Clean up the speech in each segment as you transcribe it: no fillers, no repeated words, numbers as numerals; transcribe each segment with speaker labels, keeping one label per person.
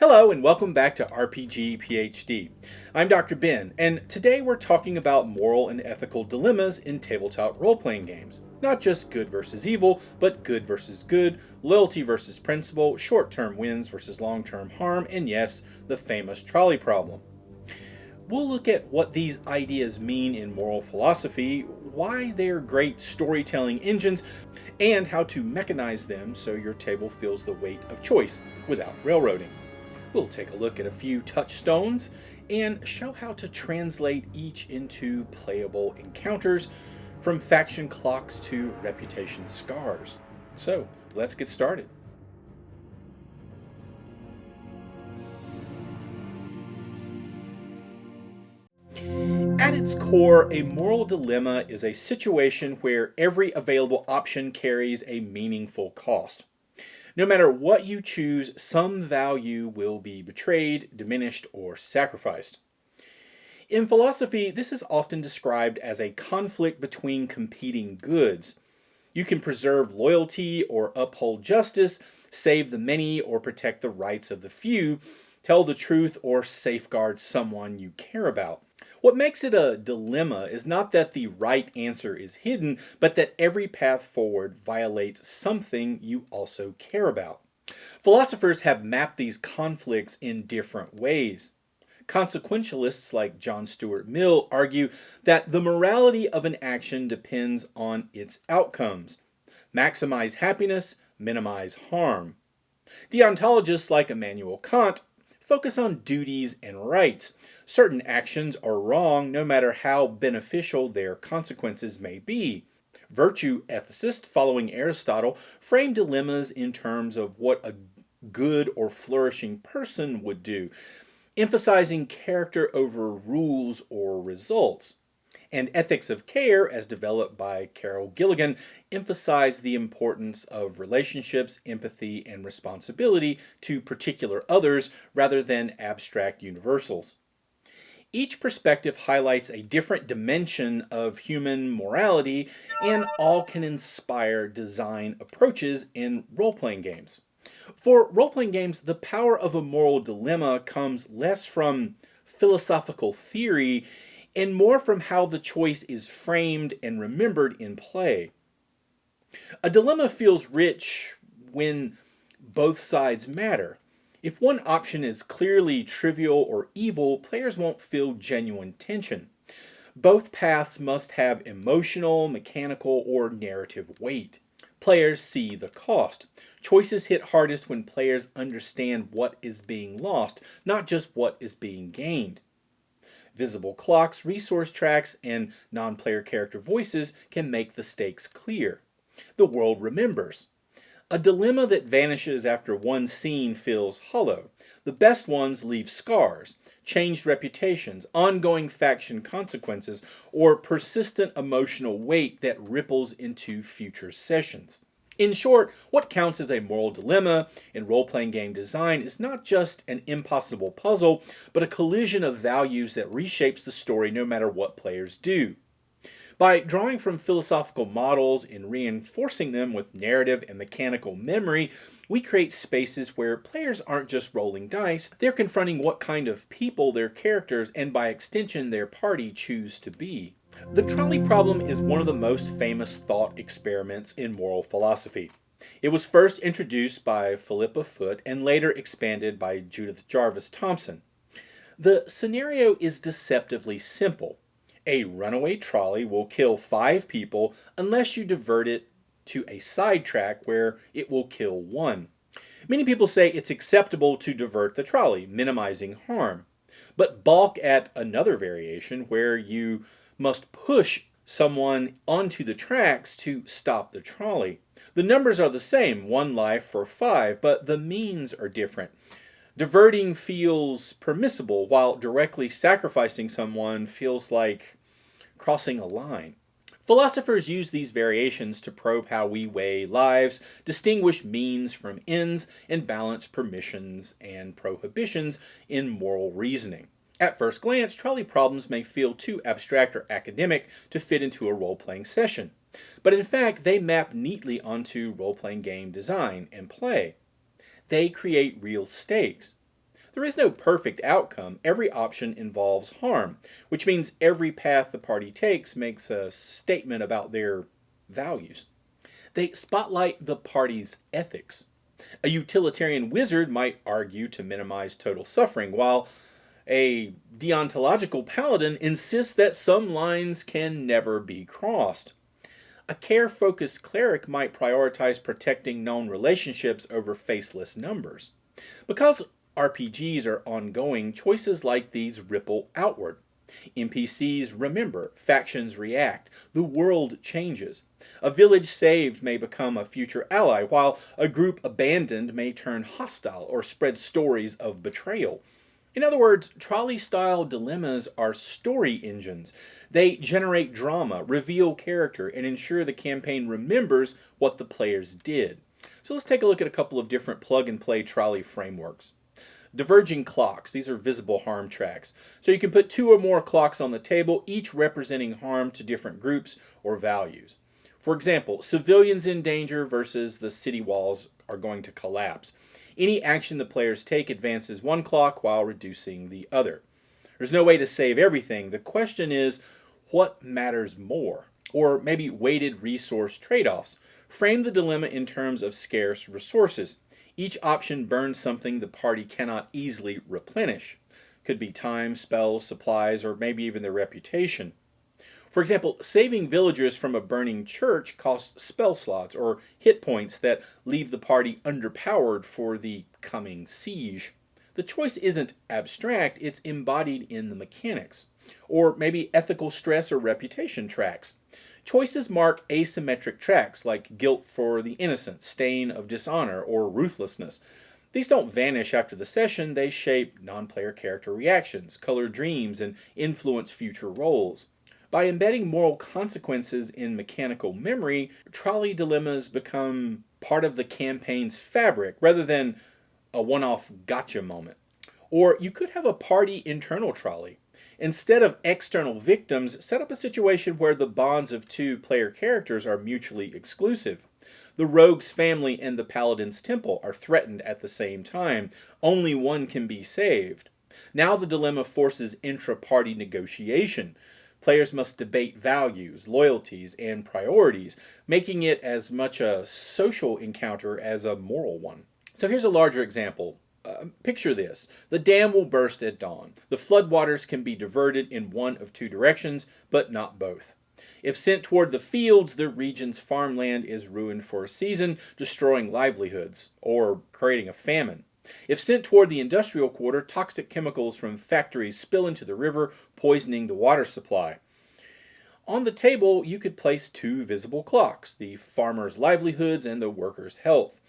Speaker 1: Hello and welcome back to RPG PhD. I'm Dr. Ben, and today we're talking about moral and ethical dilemmas in tabletop role-playing games. Not just good versus evil, but good versus good, loyalty versus principle, short-term wins versus long-term harm, and yes, the famous trolley problem. We'll look at what these ideas mean in moral philosophy, why they're great storytelling engines, and how to mechanize them so your table feels the weight of choice without railroading. We'll take a look at a few touchstones and show how to translate each into playable encounters, from faction clocks to reputation scars. So, let's get started. At its core, a moral dilemma is a situation where every available option carries a meaningful cost. No matter what you choose, some value will be betrayed, diminished, or sacrificed. In philosophy, this is often described as a conflict between competing goods. You can preserve loyalty or uphold justice, save the many or protect the rights of the few, tell the truth or safeguard someone you care about. What makes it a dilemma is not that the right answer is hidden, but that every path forward violates something you also care about. Philosophers have mapped these conflicts in different ways. Consequentialists like John Stuart Mill argue that the morality of an action depends on its outcomes. Maximize happiness, minimize harm. Deontologists like Immanuel Kant focus on duties and rights. Certain actions are wrong no matter how beneficial their consequences may be. Virtue ethicists following Aristotle frame dilemmas in terms of what a good or flourishing person would do, emphasizing character over rules or results. And ethics of care, as developed by Gilligan, emphasize the importance of relationships, empathy, and responsibility to particular others rather than abstract universals. Each perspective highlights a different dimension of human morality, and all can inspire design approaches in role-playing games. For role-playing games, the power of a moral dilemma comes less from philosophical theory and more from how the choice is framed and remembered in play. A dilemma feels rich when both sides matter. If one option is clearly trivial or evil, players won't feel genuine tension. Both paths must have emotional, mechanical, or narrative weight. Players see the cost. Choices hit hardest when players understand what is being lost, not just what is being gained. Visible clocks, resource tracks, and non-player character voices can make the stakes clear. The world remembers. A dilemma that vanishes after one scene feels hollow. The best ones leave scars, changed reputations, ongoing faction consequences, or persistent emotional weight that ripples into future sessions. In short, what counts as a moral dilemma in role-playing game design is not just an impossible puzzle, but a collision of values that reshapes the story no matter what players do. By drawing from philosophical models and reinforcing them with narrative and mechanical memory, we create spaces where players aren't just rolling dice, they're confronting what kind of people their characters, and by extension their party, choose to be. The trolley problem is one of the most famous thought experiments in moral philosophy. It was first introduced by Philippa Foot and later expanded by Judith Jarvis Thomson. The scenario is deceptively simple. A runaway trolley will kill 5 people unless you divert it to a sidetrack where it will kill 1. Many people say it's acceptable to divert the trolley, minimizing harm, but balk at another variation where you must push someone onto the tracks to stop the trolley. The numbers are the same, 1 life for 5, but the means are different. Diverting feels permissible, while directly sacrificing someone feels like crossing a line. Philosophers use these variations to probe how we weigh lives, distinguish means from ends, and balance permissions and prohibitions in moral reasoning. At first glance, trolley problems may feel too abstract or academic to fit into a role-playing session, but in fact they map neatly onto role-playing game design and play. They create real stakes. There is no perfect outcome. Every option involves harm, which means every path the party takes makes a statement about their values. They spotlight the party's ethics. A utilitarian wizard might argue to minimize total suffering, while a deontological paladin insists that some lines can never be crossed. A care-focused cleric might prioritize protecting known relationships over faceless numbers. Because RPGs are ongoing, choices like these ripple outward. NPCs remember, factions react, the world changes. A village saved may become a future ally, while a group abandoned may turn hostile or spread stories of betrayal. In other words, trolley-style dilemmas are story engines. They generate drama, reveal character, and ensure the campaign remembers what the players did. So let's take a look at a couple of different plug-and-play trolley frameworks. Diverging clocks. These are visible harm tracks. So you can put 2 or more clocks on the table, each representing harm to different groups or values. For example, civilians in danger versus the city walls are going to collapse. Any action the players take advances 1 clock while reducing the other. There's no way to save everything. The question is, what matters more? Or maybe weighted resource trade-offs. Frame the dilemma in terms of scarce resources. Each option burns something the party cannot easily replenish. Could be time, spells, supplies, or maybe even their reputation. For example, saving villagers from a burning church costs spell slots or hit points that leave the party underpowered for the coming siege. The choice isn't abstract, it's embodied in the mechanics. Or maybe ethical stress or reputation tracks. Choices mark asymmetric tracks like guilt for the innocent, stain of dishonor, or ruthlessness. These don't vanish after the session, they shape non-player character reactions, color dreams, and influence future roles. By embedding moral consequences in mechanical memory, trolley dilemmas become part of the campaign's fabric rather than a one-off gotcha moment. Or you could have a party internal trolley. Instead of external victims, set up a situation where the bonds of 2 player characters are mutually exclusive. The rogue's family and the paladin's temple are threatened at the same time. Only one can be saved. Now the dilemma forces intra-party negotiation. Players must debate values, loyalties, and priorities, making it as much a social encounter as a moral one. So here's a larger example. Picture this. The dam will burst at dawn. The floodwaters can be diverted in one of 2 directions, but not both. If sent toward the fields, the region's farmland is ruined for a season, destroying livelihoods, or creating a famine. If sent toward the industrial quarter, toxic chemicals from factories spill into the river, poisoning the water supply. On the table, you could place 2 visible clocks, the farmer's livelihoods and the worker's health.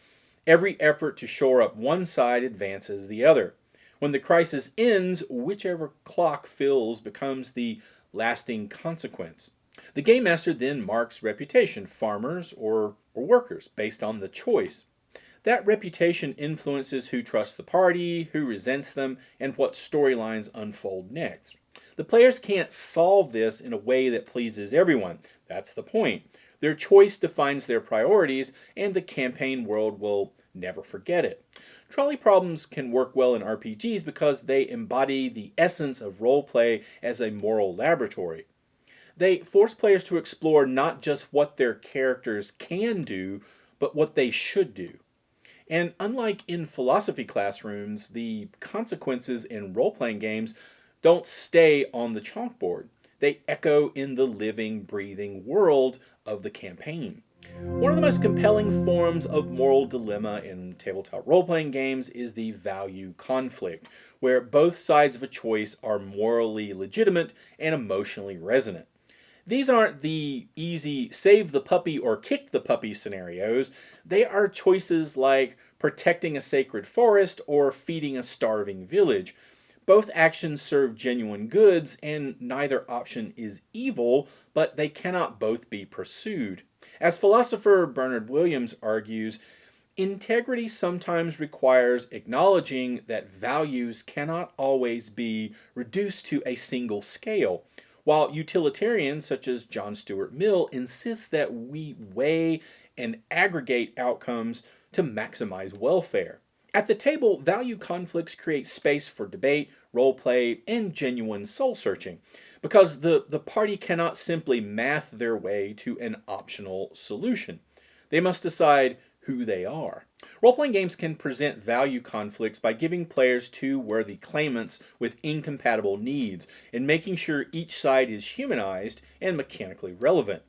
Speaker 1: Every effort to shore up one side advances the other. When the crisis ends, whichever clock fills becomes the lasting consequence. The game master then marks reputation, farmers or workers, based on the choice. That reputation influences who trusts the party, who resents them, and what storylines unfold next. The players can't solve this in a way that pleases everyone. That's the point. Their choice defines their priorities, and the campaign world will never forget it. Trolley problems can work well in RPGs because they embody the essence of roleplay as a moral laboratory. They force players to explore not just what their characters can do, but what they should do. And unlike in philosophy classrooms, the consequences in role-playing games don't stay on the chalkboard. They echo in the living, breathing world of the campaign. One of the most compelling forms of moral dilemma in tabletop role-playing games is the value conflict, where both sides of a choice are morally legitimate and emotionally resonant. These aren't the easy save the puppy or kick the puppy scenarios. They are choices like protecting a sacred forest or feeding a starving village. Both actions serve genuine goods, and neither option is evil, but they cannot both be pursued. As philosopher Bernard Williams argues, integrity sometimes requires acknowledging that values cannot always be reduced to a single scale, while utilitarians such as John Stuart Mill insist that we weigh and aggregate outcomes to maximize welfare. At the table, value conflicts create space for debate, role play, and genuine soul searching, because the party cannot simply math their way to an optional solution. They must decide who they are. Role-playing games can present value conflicts by giving players two worthy claimants with incompatible needs and making sure each side is humanized and mechanically relevant.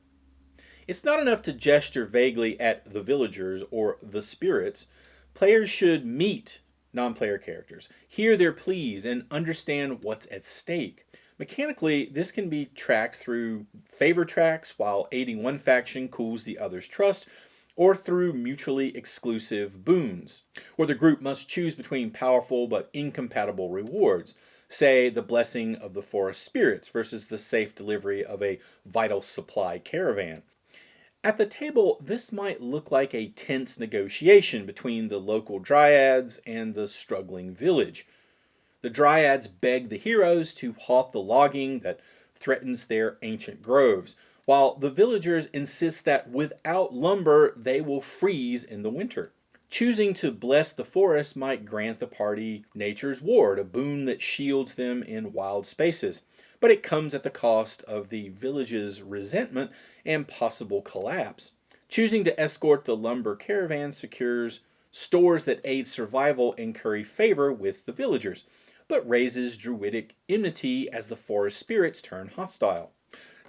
Speaker 1: It's not enough to gesture vaguely at the villagers or the spirits. Players should meet non-player characters, hear their pleas, and understand what's at stake. Mechanically, this can be tracked through favor tracks while aiding one faction cools the other's trust, or through mutually exclusive boons, where the group must choose between powerful but incompatible rewards, say the blessing of the forest spirits versus the safe delivery of a vital supply caravan. At the table, this might look like a tense negotiation between the local dryads and the struggling village. The dryads beg the heroes to halt the logging that threatens their ancient groves, while the villagers insist that without lumber they will freeze in the winter. Choosing to bless the forest might grant the party nature's ward, a boon that shields them in wild spaces, but it comes at the cost of the village's resentment and possible collapse. Choosing to escort the lumber caravan secures stores that aid survival and curry favor with the villagers, but raises druidic enmity as the forest spirits turn hostile.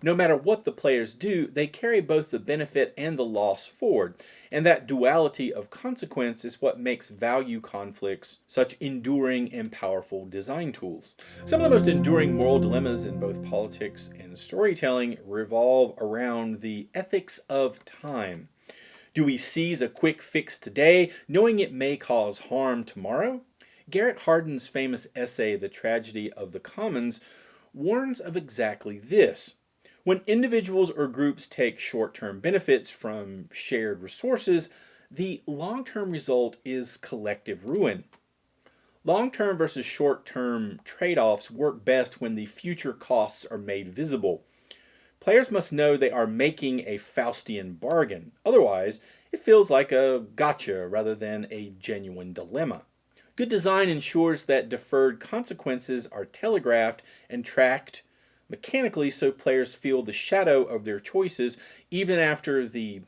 Speaker 1: No matter what the players do, they carry both the benefit and the loss forward, and that duality of consequence is what makes value conflicts such enduring and powerful design tools. Some of the most enduring moral dilemmas in both politics and storytelling revolve around the ethics of time. Do we seize a quick fix today, knowing it may cause harm tomorrow? Garrett Hardin's famous essay, The Tragedy of the Commons, warns of exactly this. When individuals or groups take short-term benefits from shared resources, the long-term result is collective ruin. Long-term versus short-term trade-offs work best when the future costs are made visible. Players must know they are making a Faustian bargain. Otherwise, it feels like a gotcha rather than a genuine dilemma. Good design ensures that deferred consequences are telegraphed and tracked mechanically so players feel the shadow of their choices even after the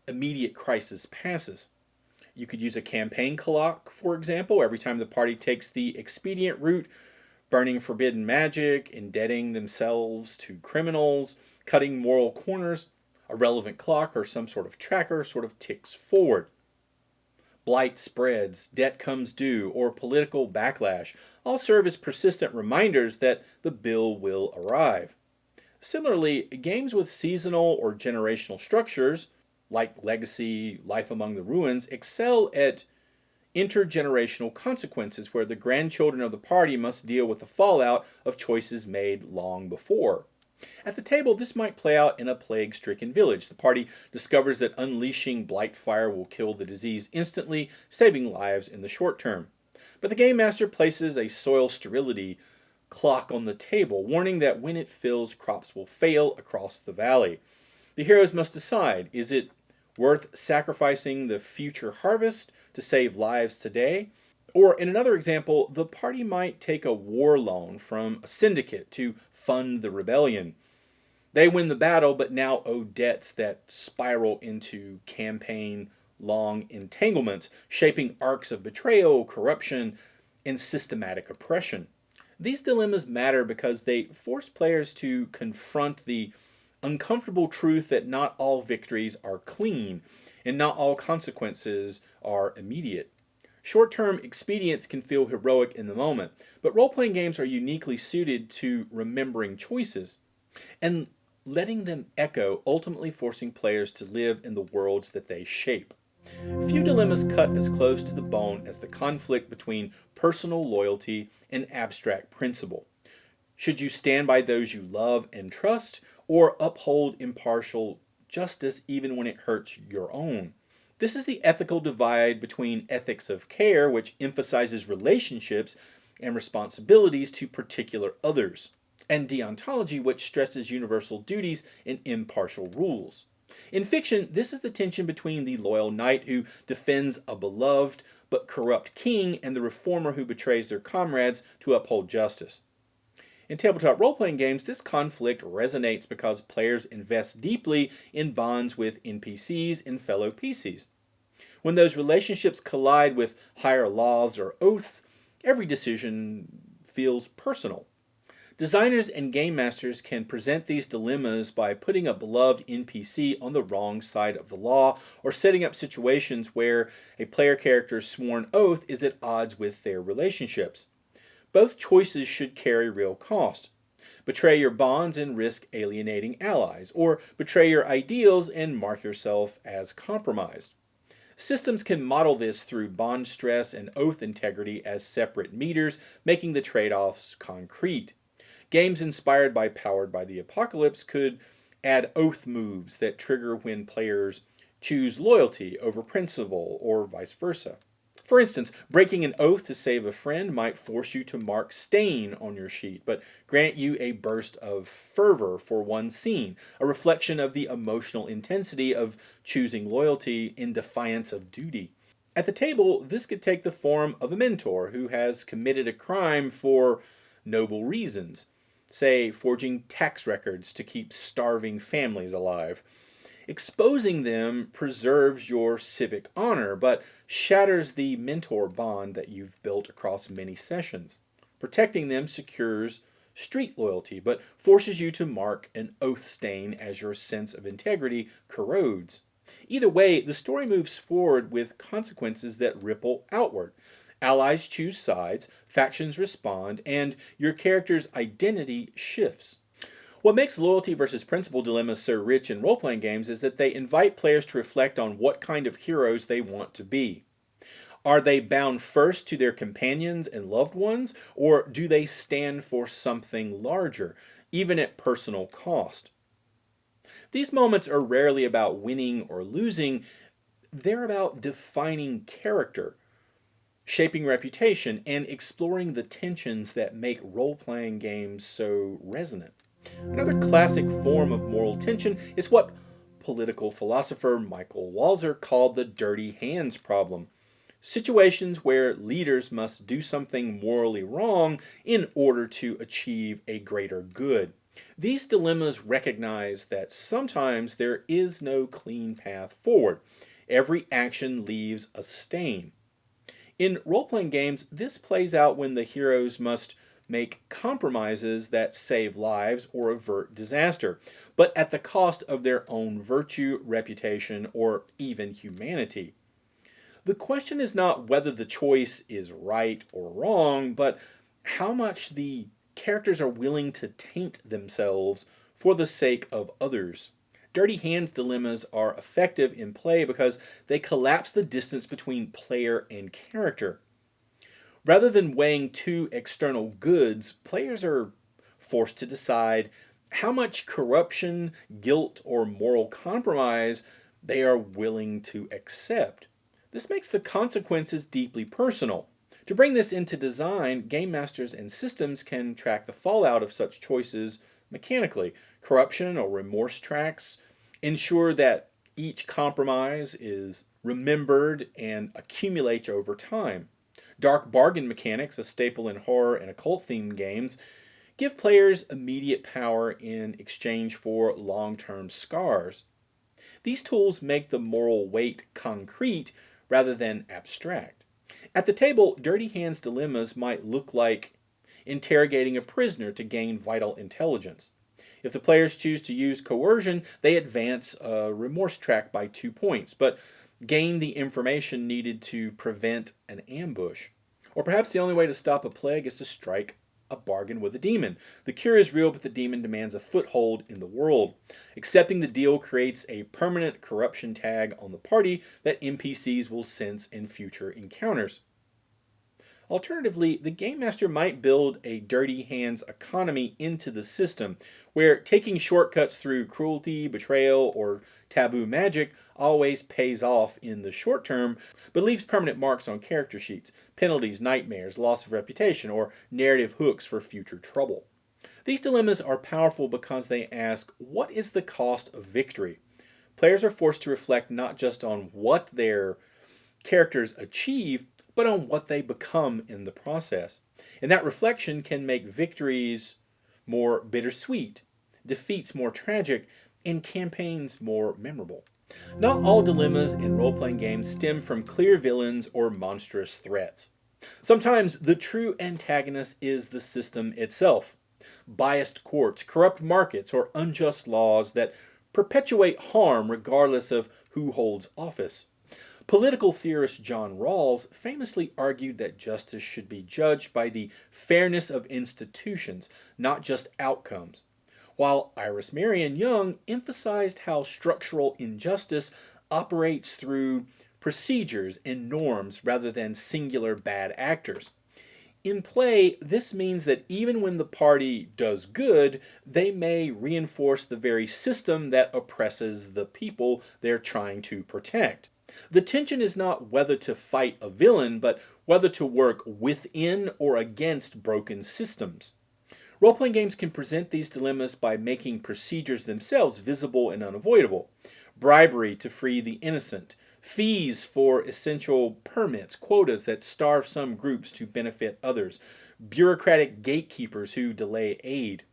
Speaker 1: immediate crisis passes. You could use a campaign clock, for example, every time the party takes the expedient route, burning forbidden magic, indebting themselves to criminals, cutting moral corners. A relevant clock or some sort of tracker sort of ticks forward. Blight spreads, debt comes due, or political backlash all serve as persistent reminders that the bill will arrive. Similarly, games with seasonal or generational structures, like Legacy, Life Among the Ruins, excel at intergenerational consequences where the grandchildren of the party must deal with the fallout of choices made long before. At the table, this might play out in a plague-stricken village. The party discovers that unleashing Blightfire will kill the disease instantly, saving lives in the short term. But the game master places a soil sterility clock on the table, warning that when it fills, crops will fail across the valley. The heroes must decide, is it worth sacrificing the future harvest to save lives today? Or, in another example, the party might take a war loan from a syndicate to fund the rebellion. They win the battle, but now owe debts that spiral into campaign-long entanglements, shaping arcs of betrayal, corruption, and systematic oppression. These dilemmas matter because they force players to confront the uncomfortable truth that not all victories are clean, and not all consequences are immediate. Short-term expedients can feel heroic in the moment, but role-playing games are uniquely suited to remembering choices and letting them echo, ultimately forcing players to live in the worlds that they shape. Few dilemmas cut as close to the bone as the conflict between personal loyalty and abstract principle. Should you stand by those you love and trust, or uphold impartial justice even when it hurts your own? This is the ethical divide between ethics of care, which emphasizes relationships and responsibilities to particular others, and deontology, which stresses universal duties and impartial rules. In fiction, this is the tension between the loyal knight who defends a beloved but corrupt king and the reformer who betrays their comrades to uphold justice. In tabletop role-playing games, this conflict resonates because players invest deeply in bonds with NPCs and fellow PCs. When those relationships collide with higher laws or oaths, every decision feels personal. Designers and game masters can present these dilemmas by putting a beloved NPC on the wrong side of the law or setting up situations where a player character's sworn oath is at odds with their relationships. Both choices should carry real cost. Betray your bonds and risk alienating allies, or betray your ideals and mark yourself as compromised. Systems can model this through bond stress and oath integrity as separate meters, making the trade-offs concrete. Games inspired by Powered by the Apocalypse could add oath moves that trigger when players choose loyalty over principle, or vice versa. For instance, breaking an oath to save a friend might force you to mark stain on your sheet, but grant you a burst of fervor for one scene, a reflection of the emotional intensity of choosing loyalty in defiance of duty. At the table, this could take the form of a mentor who has committed a crime for noble reasons, say forging tax records to keep starving families alive. Exposing them preserves your civic honor, but shatters the mentor bond that you've built across many sessions. Protecting them secures street loyalty, but forces you to mark an oath stain as your sense of integrity corrodes. Either way, the story moves forward with consequences that ripple outward. Allies choose sides, factions respond, and your character's identity shifts. What makes loyalty versus principle dilemmas so rich in role-playing games is that they invite players to reflect on what kind of heroes they want to be. Are they bound first to their companions and loved ones, or do they stand for something larger, even at personal cost? These moments are rarely about winning or losing. They're about defining character, shaping reputation, and exploring the tensions that make role-playing games so resonant. Another classic form of moral tension is what political philosopher Michael Walzer called the dirty hands problem. Situations where leaders must do something morally wrong in order to achieve a greater good. These dilemmas recognize that sometimes there is no clean path forward. Every action leaves a stain. In role-playing games, this plays out when the heroes must make compromises that save lives or avert disaster, but at the cost of their own virtue, reputation, or even humanity. The question is not whether the choice is right or wrong, but how much the characters are willing to taint themselves for the sake of others. Dirty hands dilemmas are effective in play because they collapse the distance between player and character. Rather than weighing two external goods, players are forced to decide how much corruption, guilt, or moral compromise they are willing to accept. This makes the consequences deeply personal. To bring this into design, game masters and systems can track the fallout of such choices mechanically. Corruption or remorse tracks ensure that each compromise is remembered and accumulates over time. Dark bargain mechanics, a staple in horror and occult-themed games, give players immediate power in exchange for long-term scars. These tools make the moral weight concrete rather than abstract. At the table, dirty hands dilemmas might look like interrogating a prisoner to gain vital intelligence. If the players choose to use coercion, they advance a remorse track by 2 points, but gain the information needed to prevent an ambush. Or perhaps the only way to stop a plague is to strike a bargain with a demon. The cure is real, but the demon demands a foothold in the world. Accepting the deal creates a permanent corruption tag on the party that NPCs will sense in future encounters. Alternatively, the game master might build a dirty hands economy into the system, where taking shortcuts through cruelty, betrayal, or taboo magic always pays off in the short term, but leaves permanent marks on character sheets, penalties, nightmares, loss of reputation, or narrative hooks for future trouble. These dilemmas are powerful because they ask, what is the cost of victory? Players are forced to reflect not just on what their characters achieve, but on what they become in the process. And that reflection can make victories more bittersweet, defeats more tragic, and campaigns more memorable. Not all dilemmas in role-playing games stem from clear villains or monstrous threats. Sometimes the true antagonist is the system itself. Biased courts, corrupt markets, or unjust laws that perpetuate harm regardless of who holds office. Political theorist John Rawls famously argued that justice should be judged by the fairness of institutions, not just outcomes, while Iris Marion Young emphasized how structural injustice operates through procedures and norms rather than singular bad actors. In play, this means that even when the party does good, they may reinforce the very system that oppresses the people they're trying to protect. The tension is not whether to fight a villain, but whether to work within or against broken systems. Role-playing games can present these dilemmas by making procedures themselves visible and unavoidable. Bribery to free the innocent, fees for essential permits, quotas that starve some groups to benefit others, bureaucratic gatekeepers who delay aid.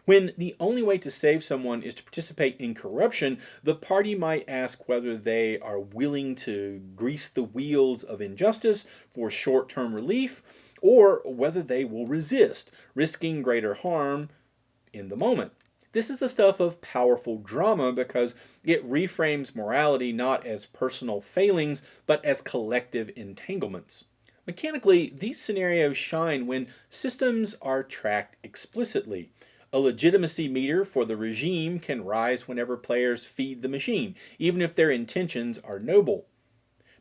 Speaker 1: When the only way to save someone is to participate in corruption, the party might ask whether they are willing to grease the wheels of injustice for short-term relief, or whether they will resist, risking greater harm in the moment. This is the stuff of powerful drama because it reframes morality not as personal failings, but as collective entanglements. Mechanically, these scenarios shine when systems are tracked explicitly. A legitimacy meter for the regime can rise whenever players feed the machine, even if their intentions are noble.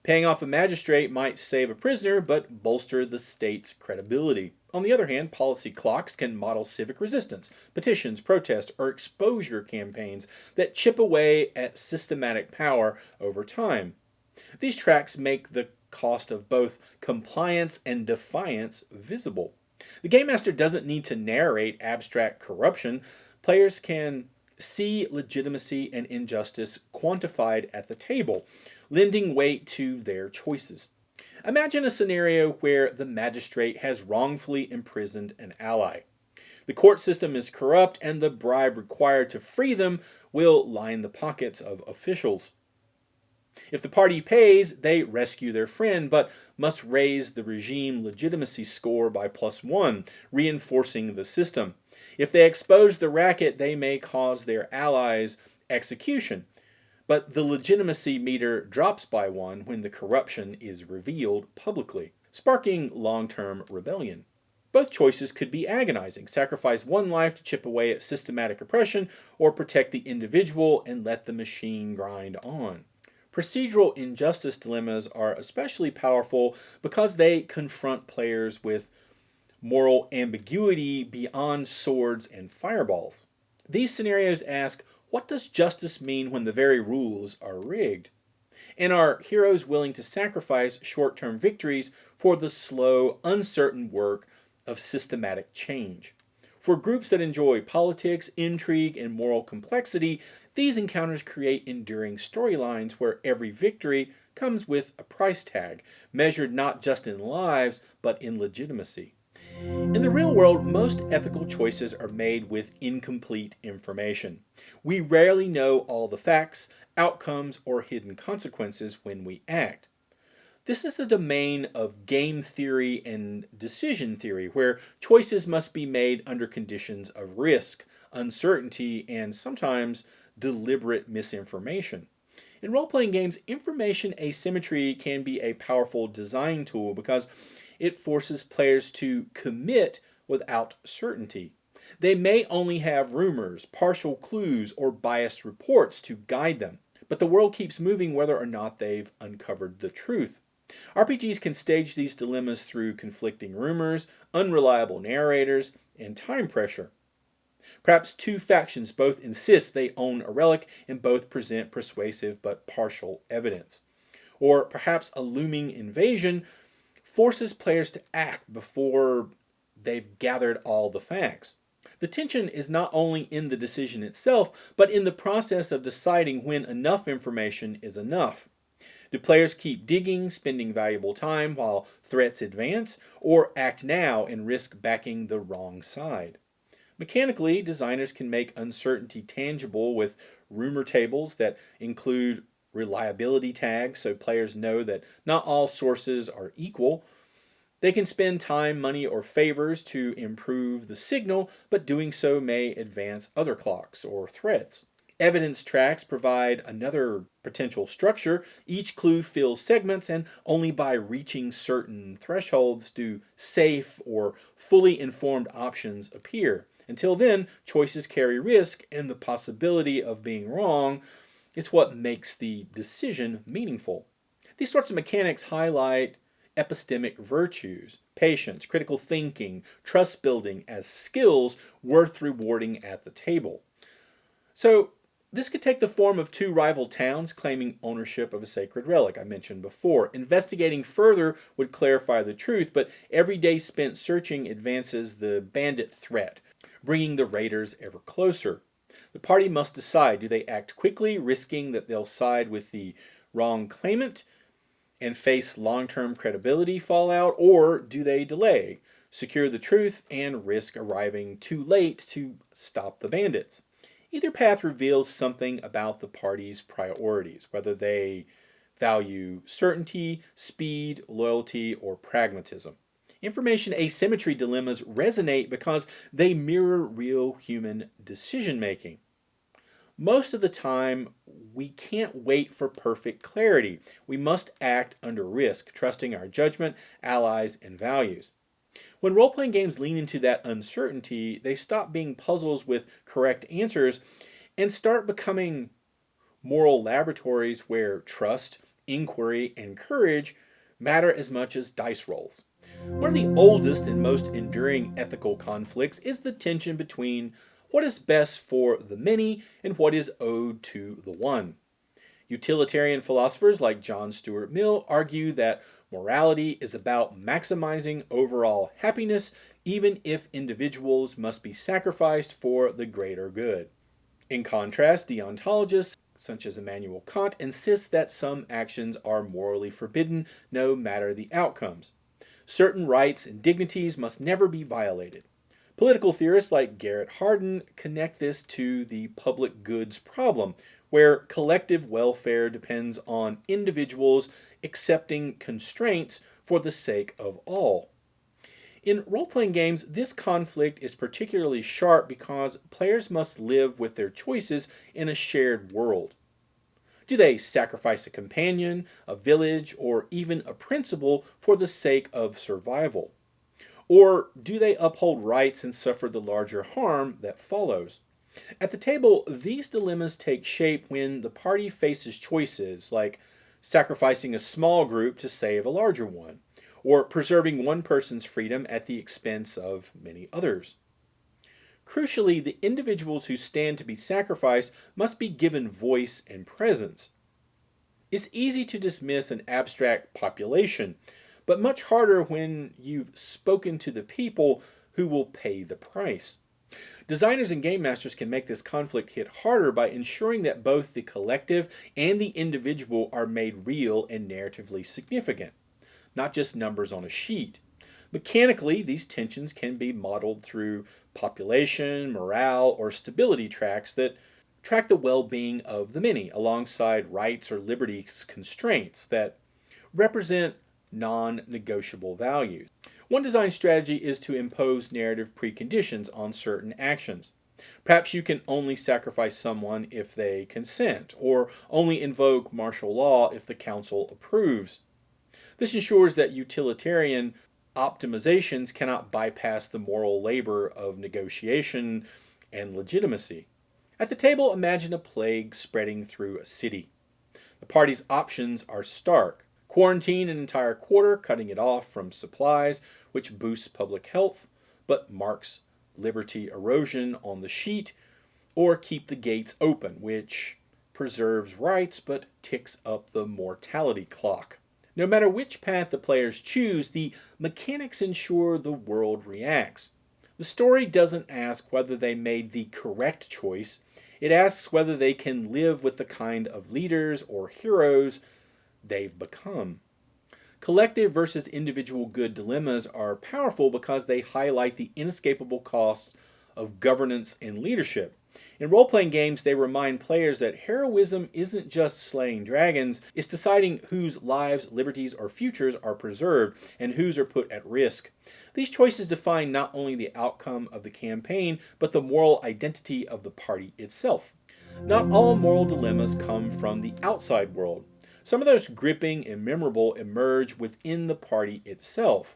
Speaker 1: Paying off a magistrate might save a prisoner, but bolster the state's credibility. On the other hand, policy clocks can model civic resistance, petitions, protests, or exposure campaigns that chip away at systematic power over time. These tracks make the cost of both compliance and defiance visible. The Game Master doesn't need to narrate abstract corruption. Players can see legitimacy and injustice quantified at the table, lending weight to their choices. Imagine a scenario where the magistrate has wrongfully imprisoned an ally. The court system is corrupt, and the bribe required to free them will line the pockets of officials. If the party pays, they rescue their friend, but must raise the regime legitimacy score by +1, reinforcing the system. If they expose the racket, they may cause their allies execution, but the legitimacy meter drops by 1 when the corruption is revealed publicly, sparking long-term rebellion. Both choices could be agonizing: sacrifice one life to chip away at systematic oppression, or protect the individual and let the machine grind on. Procedural injustice dilemmas are especially powerful because they confront players with moral ambiguity beyond swords and fireballs. These scenarios ask, what does justice mean when the very rules are rigged? And are heroes willing to sacrifice short-term victories for the slow, uncertain work of systematic change? For groups that enjoy politics, intrigue, and moral complexity, these encounters create enduring storylines where every victory comes with a price tag, measured not just in lives, but in legitimacy. In the real world, most ethical choices are made with incomplete information. We rarely know all the facts, outcomes, or hidden consequences when we act. This is the domain of game theory and decision theory, where choices must be made under conditions of risk, uncertainty, and sometimes deliberate misinformation. In role-playing games, information asymmetry can be a powerful design tool because it forces players to commit without certainty. They may only have rumors, partial clues, or biased reports to guide them, but the world keeps moving whether or not they've uncovered the truth. RPGs can stage these dilemmas through conflicting rumors, unreliable narrators, and time pressure. Perhaps two factions both insist they own a relic and both present persuasive but partial evidence. Or perhaps a looming invasion forces players to act before they've gathered all the facts. The tension is not only in the decision itself, but in the process of deciding when enough information is enough. Do players keep digging, spending valuable time while threats advance, or act now and risk backing the wrong side? Mechanically, designers can make uncertainty tangible with rumor tables that include reliability tags so players know that not all sources are equal. They can spend time, money, or favors to improve the signal, but doing so may advance other clocks or threats. Evidence tracks provide another potential structure. Each clue fills segments, and only by reaching certain thresholds do safe or fully informed options appear. Until then, choices carry risk, and the possibility of being wrong is what makes the decision meaningful. These sorts of mechanics highlight epistemic virtues, patience, critical thinking, trust building as skills worth rewarding at the table. So, this could take the form of two rival towns claiming ownership of a sacred relic I mentioned before. Investigating further would clarify the truth, but every day spent searching advances the bandit threat, bringing the raiders ever closer. The party must decide, do they act quickly, risking that they'll side with the wrong claimant and face long-term credibility fallout, or do they delay, secure the truth, and risk arriving too late to stop the bandits? Either path reveals something about the party's priorities, whether they value certainty, speed, loyalty, or pragmatism. Information asymmetry dilemmas resonate because they mirror real human decision-making. Most of the time, we can't wait for perfect clarity. We must act under risk, trusting our judgment, allies, and values. When role-playing games lean into that uncertainty, they stop being puzzles with correct answers and start becoming moral laboratories where trust, inquiry, and courage matter as much as dice rolls. One of the oldest and most enduring ethical conflicts is the tension between what is best for the many and what is owed to the one. Utilitarian philosophers like John Stuart Mill argue that morality is about maximizing overall happiness, even if individuals must be sacrificed for the greater good. In contrast, deontologists, such as Immanuel Kant, insist that some actions are morally forbidden, no matter the outcomes. Certain rights and dignities must never be violated. Political theorists like Garrett Hardin connect this to the public goods problem, where collective welfare depends on individuals accepting constraints for the sake of all. In role-playing games, this conflict is particularly sharp because players must live with their choices in a shared world. Do they sacrifice a companion, a village, or even a principle for the sake of survival? Or do they uphold rights and suffer the larger harm that follows? At the table, these dilemmas take shape when the party faces choices like sacrificing a small group to save a larger one, or preserving one person's freedom at the expense of many others. Crucially, the individuals who stand to be sacrificed must be given voice and presence. It's easy to dismiss an abstract population, but much harder when you've spoken to the people who will pay the price. Designers and game masters can make this conflict hit harder by ensuring that both the collective and the individual are made real and narratively significant, not just numbers on a sheet. Mechanically, these tensions can be modeled through population, morale, or stability tracks that track the well-being of the many alongside rights or liberty constraints that represent non-negotiable values. One design strategy is to impose narrative preconditions on certain actions. Perhaps you can only sacrifice someone if they consent, or only invoke martial law if the council approves. This ensures that utilitarian optimizations cannot bypass the moral labor of negotiation and legitimacy. At the table, imagine a plague spreading through a city. The party's options are stark. Quarantine an entire quarter, cutting it off from supplies, which boosts public health, but marks liberty erosion on the sheet, or keep the gates open, which preserves rights but ticks up the mortality clock. No matter which path the players choose, the mechanics ensure the world reacts. The story doesn't ask whether they made the correct choice. It asks whether they can live with the kind of leaders or heroes they've become. Collective versus individual good dilemmas are powerful because they highlight the inescapable costs of governance and leadership. In role-playing games, they remind players that heroism isn't just slaying dragons, it's deciding whose lives, liberties, or futures are preserved and whose are put at risk. These choices define not only the outcome of the campaign, but the moral identity of the party itself. Not all moral dilemmas come from the outside world. Some of those gripping and memorable emerge within the party itself.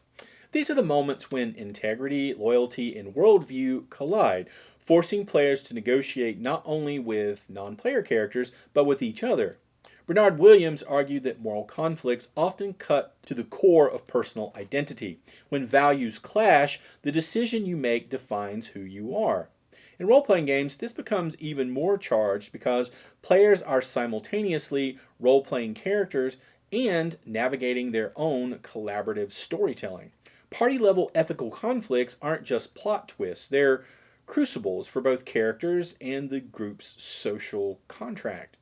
Speaker 1: These are the moments when integrity, loyalty, and worldview collide, forcing players to negotiate not only with non-player characters, but with each other. Bernard Williams argued that moral conflicts often cut to the core of personal identity. When values clash, the decision you make defines who you are. In role-playing games, this becomes even more charged because players are simultaneously role-playing characters and navigating their own collaborative storytelling. Party-level ethical conflicts aren't just plot twists, they're crucibles for both characters and the group's social contract.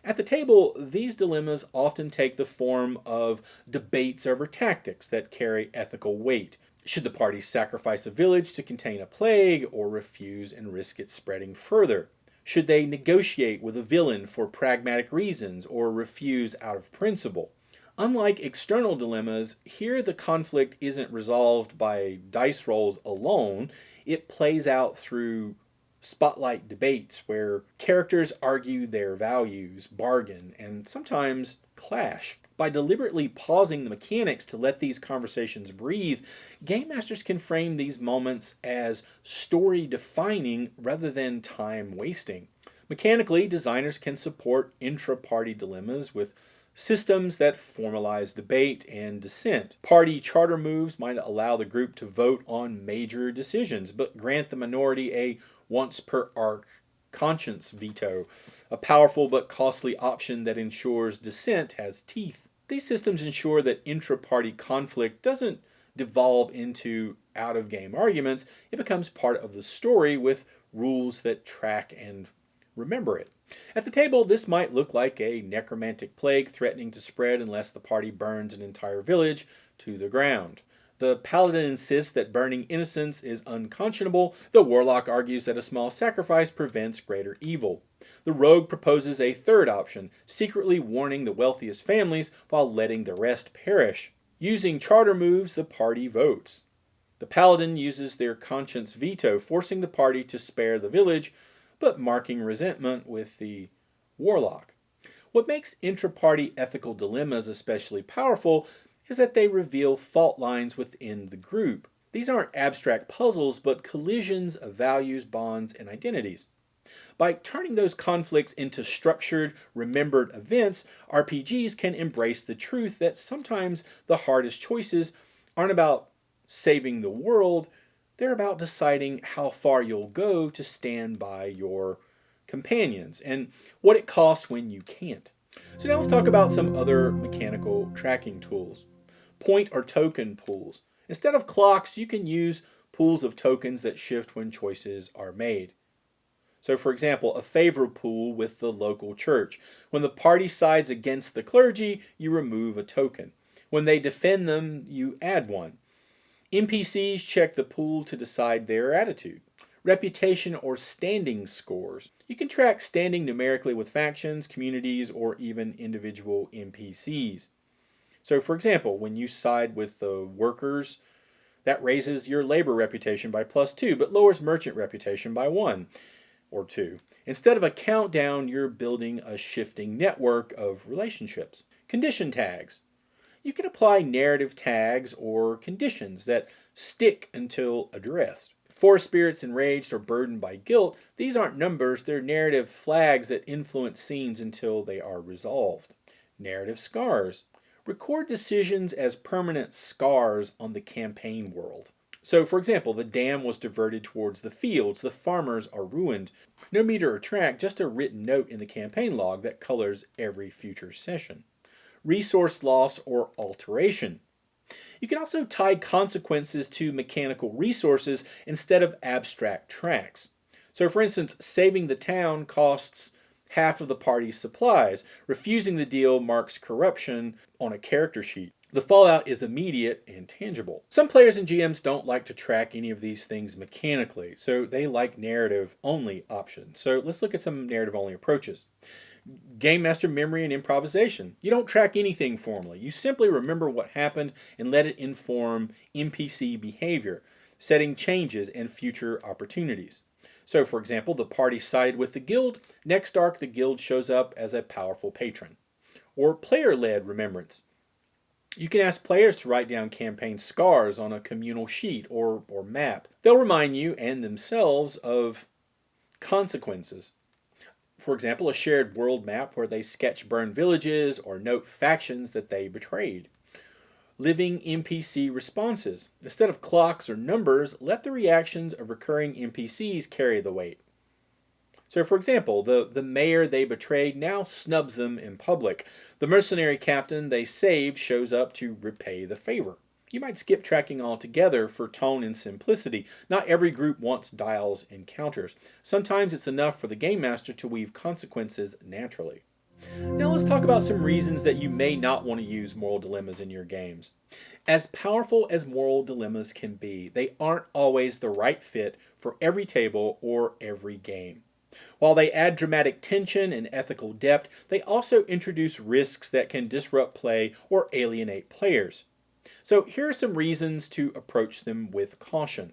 Speaker 1: At the table, these dilemmas often take the form of debates over tactics that carry ethical weight. Should the party sacrifice a village to contain a plague or refuse and risk it spreading further? Should they negotiate with a villain for pragmatic reasons or refuse out of principle? Unlike external dilemmas, here the conflict isn't resolved by dice rolls alone. It plays out through spotlight debates where characters argue their values, bargain, and sometimes clash. By deliberately pausing the mechanics to let these conversations breathe, game masters can frame these moments as story-defining rather than time-wasting. Mechanically, designers can support intra-party dilemmas with systems that formalize debate and dissent. Party charter moves might allow the group to vote on major decisions, but grant the minority a once-per-arc conscience veto, a powerful but costly option that ensures dissent has teeth. These systems ensure that intra-party conflict doesn't devolve into out-of-game arguments. It becomes part of the story with rules that track and remember it. At the table, this might look like a necromantic plague threatening to spread unless the party burns an entire village to the ground. The paladin insists that burning innocents is unconscionable. The warlock argues that a small sacrifice prevents greater evil. The rogue proposes a third option, secretly warning the wealthiest families while letting the rest perish. Using charter moves, the party votes. The paladin uses their conscience veto, forcing the party to spare the village, but marking resentment with the warlock. What makes intra-party ethical dilemmas especially powerful is that they reveal fault lines within the group. These aren't abstract puzzles, but collisions of values, bonds, and identities. By turning those conflicts into structured, remembered events, RPGs can embrace the truth that sometimes the hardest choices aren't about saving the world, they're about deciding how far you'll go to stand by your companions and what it costs when you can't. So now let's talk about some other mechanical tracking tools. Point or token pools. Instead of clocks, you can use pools of tokens that shift when choices are made. So for example, a favor pool with the local church. When the party sides against the clergy, you remove a token. When they defend them, you add one. NPCs check the pool to decide their attitude. Reputation or standing scores. You can track standing numerically with factions, communities, or even individual NPCs. So for example, when you side with the workers, that raises your labor reputation by +2, but lowers merchant reputation by 1 or 2. Instead of a countdown, you're building a shifting network of relationships. Condition tags. You can apply narrative tags or conditions that stick until addressed. For spirits enraged or burdened by guilt, these aren't numbers, they're narrative flags that influence scenes until they are resolved. Narrative scars. Record decisions as permanent scars on the campaign world. So, for example, the dam was diverted towards the fields, the farmers are ruined. No meter or track, just a written note in the campaign log that colors every future session. Resource loss or alteration. You can also tie consequences to mechanical resources instead of abstract tracks. So for instance, saving the town costs half of the party's supplies. Refusing the deal marks corruption on a character sheet. The fallout is immediate and tangible. Some players and GMs don't like to track any of these things mechanically, so they like narrative-only options. So let's look at some narrative-only approaches. Game master memory and improvisation. You don't track anything formally. You simply remember what happened and let it inform NPC behavior, setting changes and future opportunities. So, for example, the party sided with the guild. Next arc, the guild shows up as a powerful patron. Or player-led remembrance. You can ask players to write down campaign scars on a communal sheet or map. They'll remind you and themselves of consequences. For example, a shared world map where they sketch burned villages or note factions that they betrayed. Living NPC responses. Instead of clocks or numbers, let the reactions of recurring NPCs carry the weight. So, for example, the mayor they betrayed now snubs them in public. The mercenary captain they saved shows up to repay the favor. You might skip tracking altogether for tone and simplicity. Not every group wants dials and counters. Sometimes it's enough for the game master to weave consequences naturally. Now let's talk about some reasons that you may not want to use moral dilemmas in your games. As powerful as moral dilemmas can be, they aren't always the right fit for every table or every game. While they add dramatic tension and ethical depth, they also introduce risks that can disrupt play or alienate players. So here are some reasons to approach them with caution.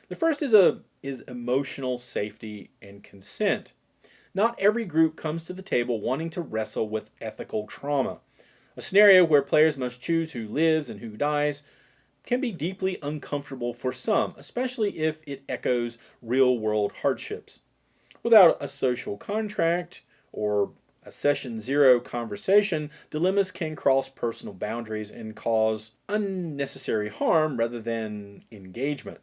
Speaker 1: The first is emotional safety and consent. Not every group comes to the table wanting to wrestle with ethical trauma. A scenario where players must choose who lives and who dies can be deeply uncomfortable for some, especially if it echoes real-world hardships. Without a social contract or a session zero conversation, dilemmas can cross personal boundaries and cause unnecessary harm rather than engagement.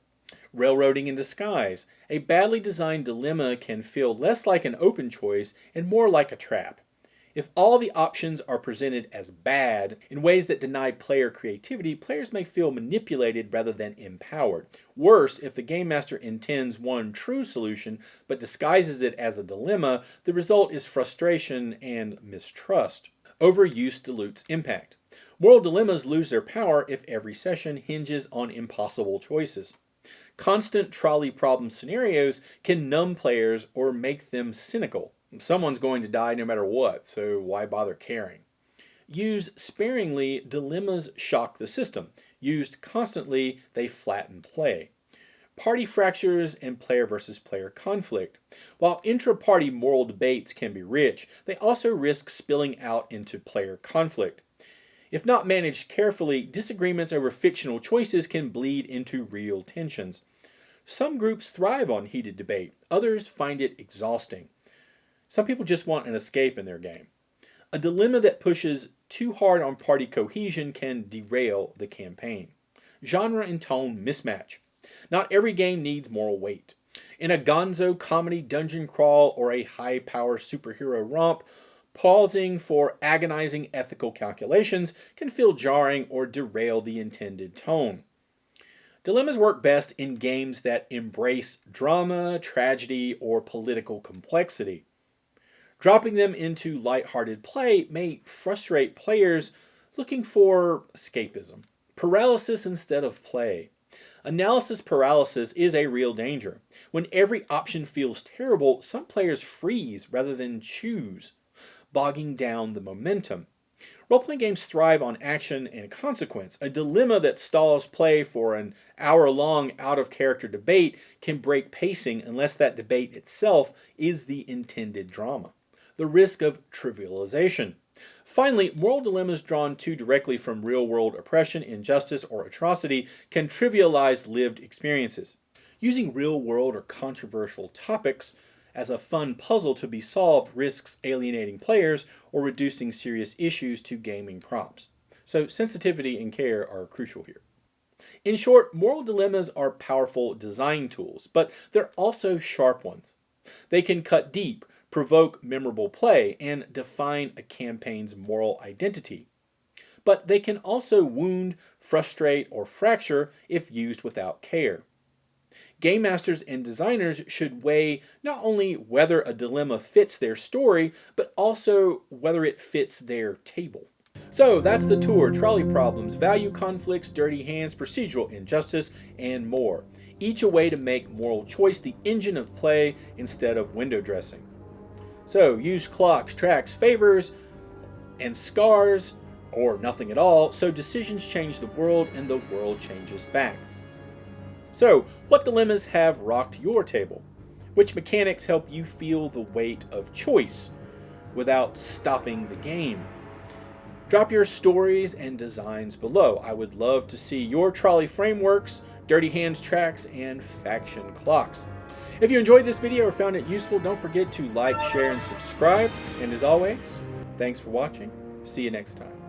Speaker 1: Railroading in disguise. A badly designed dilemma can feel less like an open choice and more like a trap. If all the options are presented as bad in ways that deny player creativity, players may feel manipulated rather than empowered. Worse, if the game master intends one true solution but disguises it as a dilemma, the result is frustration and mistrust. Overuse dilutes impact. Moral dilemmas lose their power if every session hinges on impossible choices. Constant trolley problem scenarios can numb players or make them cynical. Someone's going to die no matter what, so why bother caring? Used sparingly, dilemmas shock the system. Used constantly, they flatten play. Party fractures and player versus player conflict. While intra-party moral debates can be rich, they also risk spilling out into player conflict. If not managed carefully, disagreements over fictional choices can bleed into real tensions. Some groups thrive on heated debate, others find it exhausting. Some people just want an escape in their game. A dilemma that pushes too hard on party cohesion can derail the campaign. Genre and tone mismatch. Not every game needs moral weight. In a gonzo comedy dungeon crawl or a high-power superhero romp, pausing for agonizing ethical calculations can feel jarring or derail the intended tone. Dilemmas work best in games that embrace drama, tragedy, or political complexity. Dropping them into lighthearted play may frustrate players looking for escapism. Paralysis instead of play. Analysis paralysis is a real danger. When every option feels terrible, some players freeze rather than choose, bogging down the momentum. Role-playing games thrive on action and consequence. A dilemma that stalls play for an hour-long out-of-character debate can break pacing unless that debate itself is the intended drama. The risk of trivialization. Finally, moral dilemmas drawn too directly from real-world oppression, injustice, or atrocity can trivialize lived experiences. Using real-world or controversial topics as a fun puzzle to be solved risks alienating players or reducing serious issues to gaming props. So sensitivity and care are crucial here. In short, moral dilemmas are powerful design tools, but they're also sharp ones. They can cut deep, provoke memorable play, and define a campaign's moral identity. But they can also wound, frustrate, or fracture if used without care. Game masters and designers should weigh not only whether a dilemma fits their story, but also whether it fits their table. So that's the tour: trolley problems, value conflicts, dirty hands, procedural injustice, and more. Each a way to make moral choice the engine of play instead of window dressing. So use clocks, tracks, favors, and scars, or nothing at all, so decisions change the world and the world changes back. So, what dilemmas have rocked your table? Which mechanics help you feel the weight of choice without stopping the game? Drop your stories and designs below. I would love to see your trolley frameworks, dirty hands tracks, and faction clocks. If you enjoyed this video or found it useful, don't forget to like, share, and subscribe. And as always, thanks for watching. See you next time.